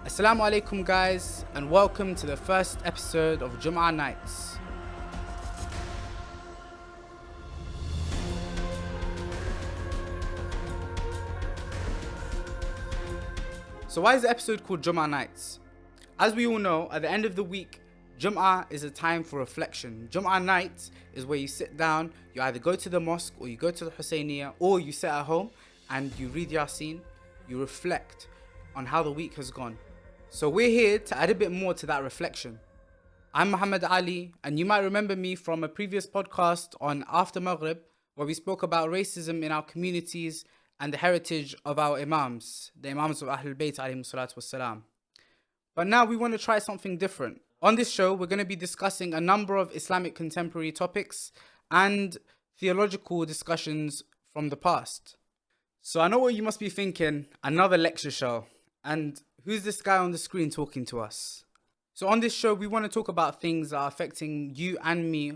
Assalamu alaikum guys, and welcome to the first episode of Jumah Nights. So why is the episode called Jumah Nights? As we all know, at the end of the week, Jum'ah is a time for reflection. Jum'ah night is where you sit down, you either go to the mosque or you go to the Husayniyah, or you sit at home and you read Yasin, you reflect on how the week has gone. So we're here to add a bit more to that reflection. I'm Mohamed Ali, and you might remember me from a previous podcast on After Maghrib, where we spoke about racism in our communities and the heritage of our Imams, the Imams of Ahlul Bayt alayhi salatu wassalam. But now we want to try something different. On this show, we're going to be discussing a number of Islamic contemporary topics and theological discussions from the past. So I know what you must be thinking, another lecture show. And who's this guy on the screen talking to us? So on this show, we want to talk about things that are affecting you and me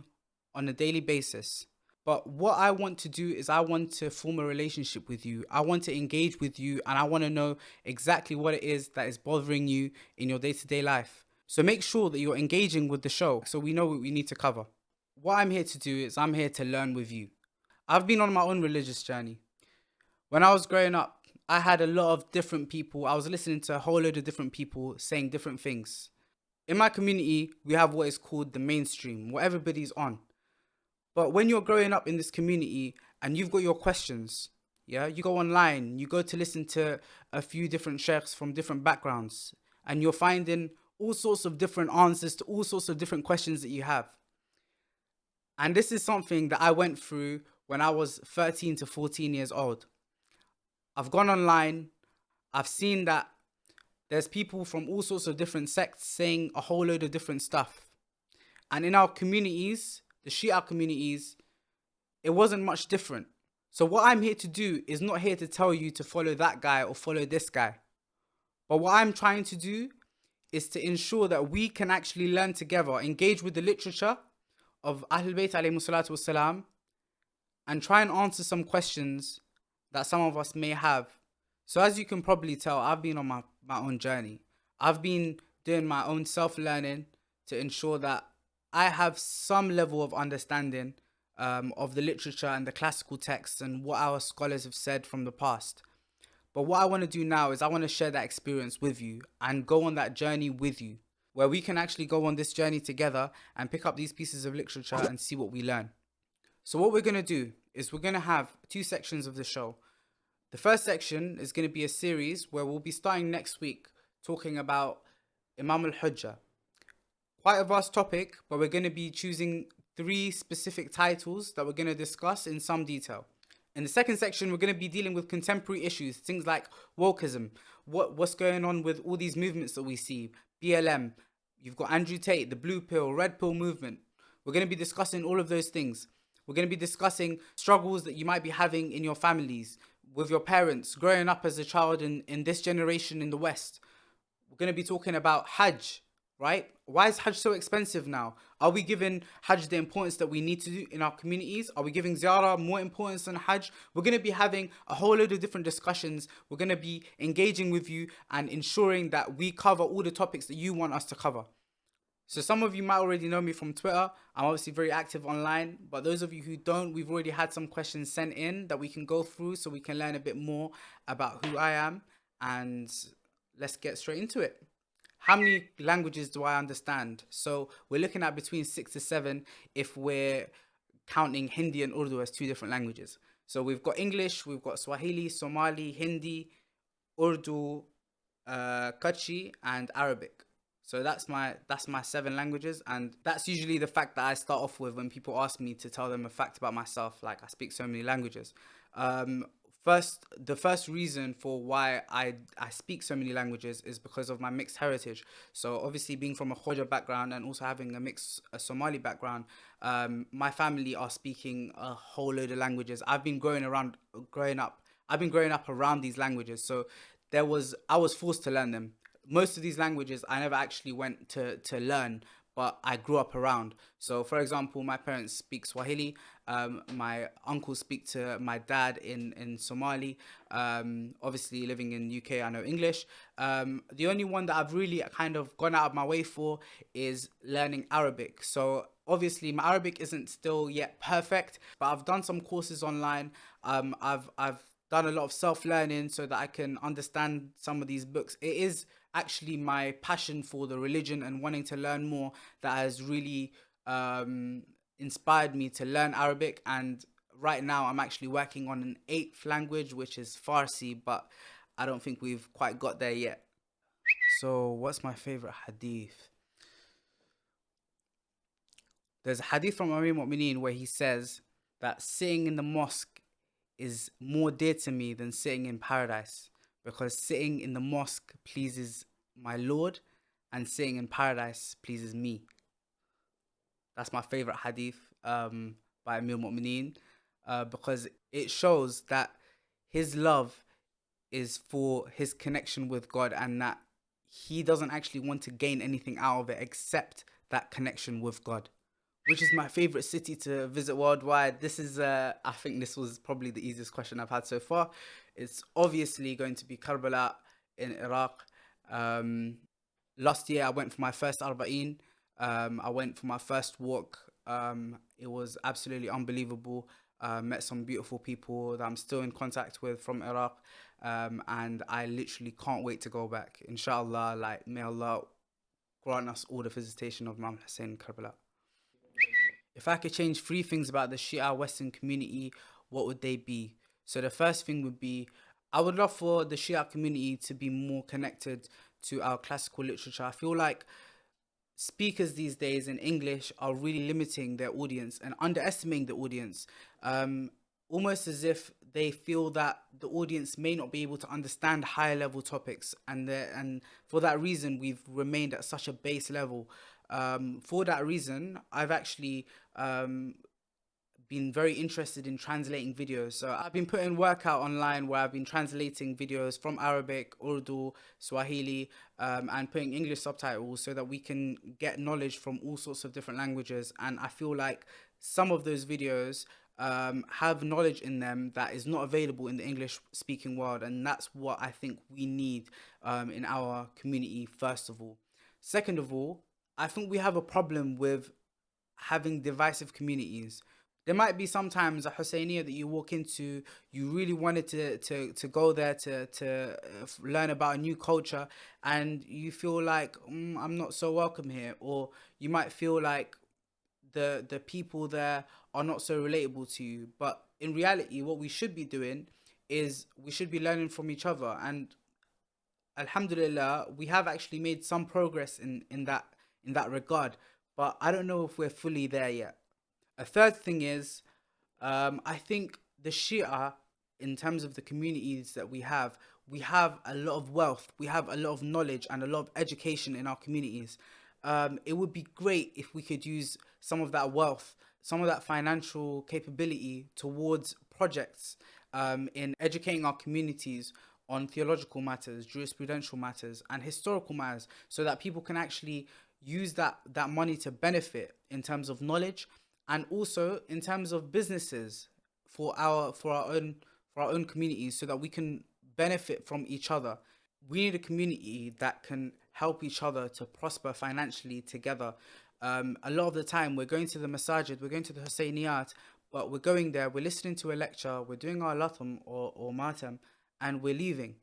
on a daily basis. But what I want to do is I want to form a relationship with you. I want to engage with you, and I want to know exactly what it is that is bothering you in your day-to-day life. So make sure that you're engaging with the show so we know what we need to cover. What I'm here to do is I'm here to learn with you. I've been on my own religious journey. When I was growing up, I had a lot of different people. I was listening to a whole load of different people saying different things. In my community, we have what is called the mainstream, what everybody's on. But when you're growing up in this community and you've got your questions, you go online, you go to listen to a few different sheikhs from different backgrounds, and you're finding all sorts of different answers to all sorts of different questions that you have. And this is something that I went through when I was 13 to 14 years old. I've gone online, I've seen that there's people from all sorts of different sects saying a whole load of different stuff. And in our communities, the Shi'a communities, it wasn't much different. So what I'm here to do is not here to tell you to follow that guy or follow this guy. But what I'm trying to do is to ensure that we can actually learn together, engage with the literature of Ahlul Bayt alayhi salatu wassalam, and try and answer some questions that some of us may have. So as you can probably tell, I've been on my own journey. I've been doing my own self-learning to ensure that I have some level of understanding of the literature and the classical texts and what our scholars have said from the past. But what I want to do now is I want to share that experience with you and go on that journey with you, where we can actually go on this journey together and pick up these pieces of literature and see what we learn. So what we're going to do is we're going to have two sections of the show. The first section is going to be a series where we'll be starting next week talking about Imam al-Hujjah. Quite a vast topic, but we're going to be choosing 3 specific titles that we're going to discuss in some detail. In the second section, we're going to be dealing with contemporary issues, things like wokeism, what's going on with all these movements that we see, BLM, you've got Andrew Tate, the blue pill, red pill movement. We're going to be discussing all of those things. We're going to be discussing struggles that you might be having in your families, with your parents, growing up as a child in this generation in the West. We're going to be talking about Hajj, right? Why is Hajj so expensive now? Are we giving Hajj the importance that we need to do in our communities? Are we giving Ziyarah more importance than Hajj? We're going to be having a whole load of different discussions. We're going to be engaging with you and ensuring that we cover all the topics that you want us to cover. So some of you might already know me from Twitter. I'm obviously very active online, but those of you who don't, we've already had some questions sent in that we can go through so we can learn a bit more about who I am, and let's get straight into it. How many languages do I understand? So we're looking at between 6 to 7 if we're counting Hindi and Urdu as 2 different languages. So we've got English, we've got Swahili, Somali, Hindi, Urdu, Kutchi, and Arabic. So that's my 7 languages, and that's usually the fact that I start off with when people ask me to tell them a fact about myself, like I speak so many languages. The first reason for why I speak so many languages is because of my mixed heritage. So obviously being from a Khoja background and also having a Somali background, my family are speaking a whole load of languages. I've been growing up around these languages, so I was forced to learn them. Most of these languages I never actually went to learn, but I grew up around. So, for example, my parents speak Swahili. My uncles speak to my dad in Somali. Obviously, living in UK, I know English. The only one that I've really kind of gone out of my way for is learning Arabic. So, obviously, my Arabic isn't still yet perfect, but I've done some courses online. I've done a lot of self-learning so that I can understand some of these books. It is actually my passion for the religion and wanting to learn more that has really um, inspired me to learn Arabic. And right now, I'm actually working on an eighth language, which is Farsi, but I don't think we've quite got there yet. So, what's my favorite hadith? There's a hadith from Amir Mu'mineen where he says that sitting in the mosque is more dear to me than sitting in paradise, because sitting in the mosque pleases my Lord and sitting in paradise pleases me. That's my favorite hadith by Amir Mu'mineen, because it shows that his love is for his connection with God, and that he doesn't actually want to gain anything out of it except that connection with God. Which is my favorite city to visit worldwide? This is, I think this was probably the easiest question I've had so far. It's obviously going to be Karbala in Iraq. Um, Last year, I went for my first Arba'een. I went for my first walk. It was absolutely unbelievable. Met some beautiful people that I'm still in contact with from Iraq. And I literally can't wait to go back. Inshallah, like, may Allah grant us all the visitation of Imam Hussein in Karbala. If I could change three things about the Shia Western community, what would they be? So the first thing would be, I would love for the Shia community to be more connected to our classical literature. I feel like speakers these days in English are really limiting their audience and underestimating the audience, almost as if they feel that the audience may not be able to understand higher level topics, and for that reason, we've remained at such a base level. For that reason, I've actually been very interested in translating videos. So I've been putting work out online where I've been translating videos from Arabic, Urdu, Swahili, and putting English subtitles so that we can get knowledge from all sorts of different languages. And I feel like some of those videos have knowledge in them that is not available in the English speaking world. And that's what I think we need in our community, first of all. Second of all, I think we have a problem with having divisive communities. There might be sometimes a Husseiniya that you walk into, you really wanted to go there to learn about a new culture, and you feel like, I'm not so welcome here. Or you might feel like the people there are not so relatable to you. But in reality, what we should be doing is we should be learning from each other. And Alhamdulillah, we have actually made some progress in that regard. But I don't know if we're fully there yet. A third thing is, I think the Shia, in terms of the communities that we have a lot of wealth, we have a lot of knowledge and a lot of education in our communities. It would be great if we could use some of that wealth, some of that financial capability towards projects in educating our communities on theological matters, jurisprudential matters, and historical matters, so that people can actually use that money to benefit in terms of knowledge, and also in terms of businesses for our own communities, so that we can benefit from each other. We need a community that can help each other to prosper financially together. A lot of the time, we're going to the masajid, we're going to the Husseyniyat, but we're going there, we're listening to a lecture, we're doing our latam or matam, and we're leaving.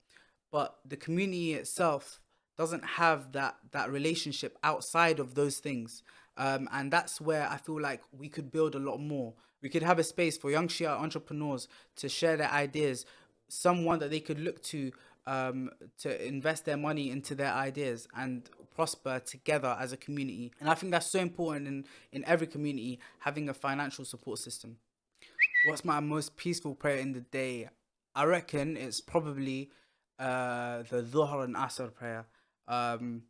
But the community itself doesn't have that relationship outside of those things. And that's where I feel like we could build a lot more. We could have a space for young Shia entrepreneurs to share their ideas, someone that they could look to invest their money into their ideas and prosper together as a community. And I think that's so important in every community, having a financial support system. What's my most peaceful prayer in the day? I reckon it's probably the Dhuhr and Asr prayer. Um,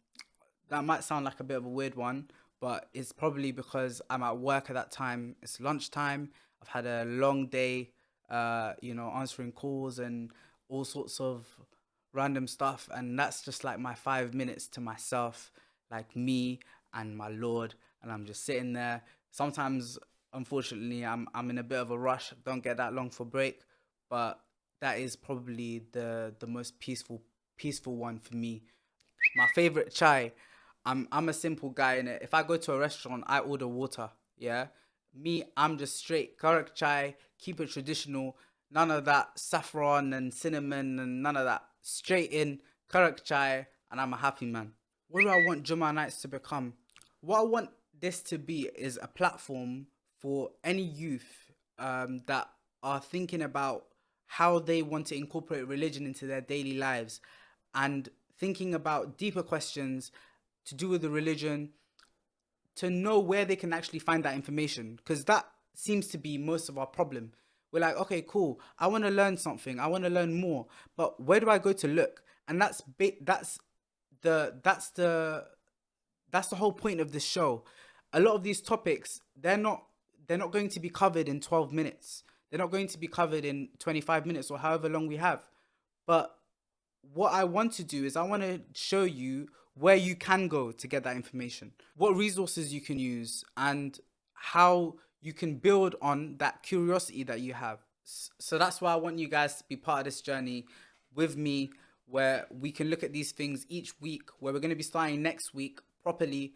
that might sound like a bit of a weird one, but it's probably because I'm at work at that time. It's lunchtime. I've had a long day, answering calls and all sorts of random stuff. And that's just like my 5 minutes to myself, like me. and my Lord, and I'm just sitting there. Sometimes, unfortunately, I'm in a bit of a rush. Don't get that long for break, but that is probably the most peaceful one for me. My favorite chai. I'm a simple guy in it. If I go to a restaurant, I order water. Yeah, me, I'm just straight karak chai. Keep it traditional. None of that saffron and cinnamon and none of that. Straight in karak chai, and I'm a happy man. What do I want Jumah Nights to become? What I want this to be is a platform for any youth that are thinking about how they want to incorporate religion into their daily lives and thinking about deeper questions to do with the religion, to know where they can actually find that information, because that seems to be most of our problem. We're like, okay, cool, I want to learn something, I want to learn more, but where do I go to look? And that's the whole point of the show. A lot of these topics, they're not going to be covered in 12 minutes. They're not going to be covered in 25 minutes or however long we have. But what I want to do is I want to show you where you can go to get that information, what resources you can use, and how you can build on that curiosity that you have. So that's why I want you guys to be part of this journey with me, where we can look at these things each week, where we're going to be starting next week properly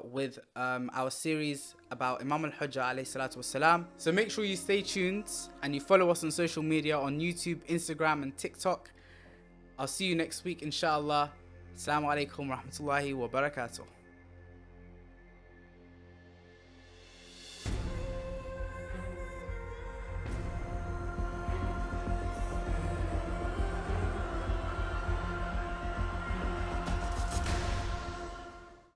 with our series about Imam al-Hujjah alayhi salatu wasalam. So make sure you stay tuned and you follow us on social media on YouTube, Instagram and TikTok. I'll see you next week, inshallah. Assalamu alaikum wa rahmatullahi wa barakatuh.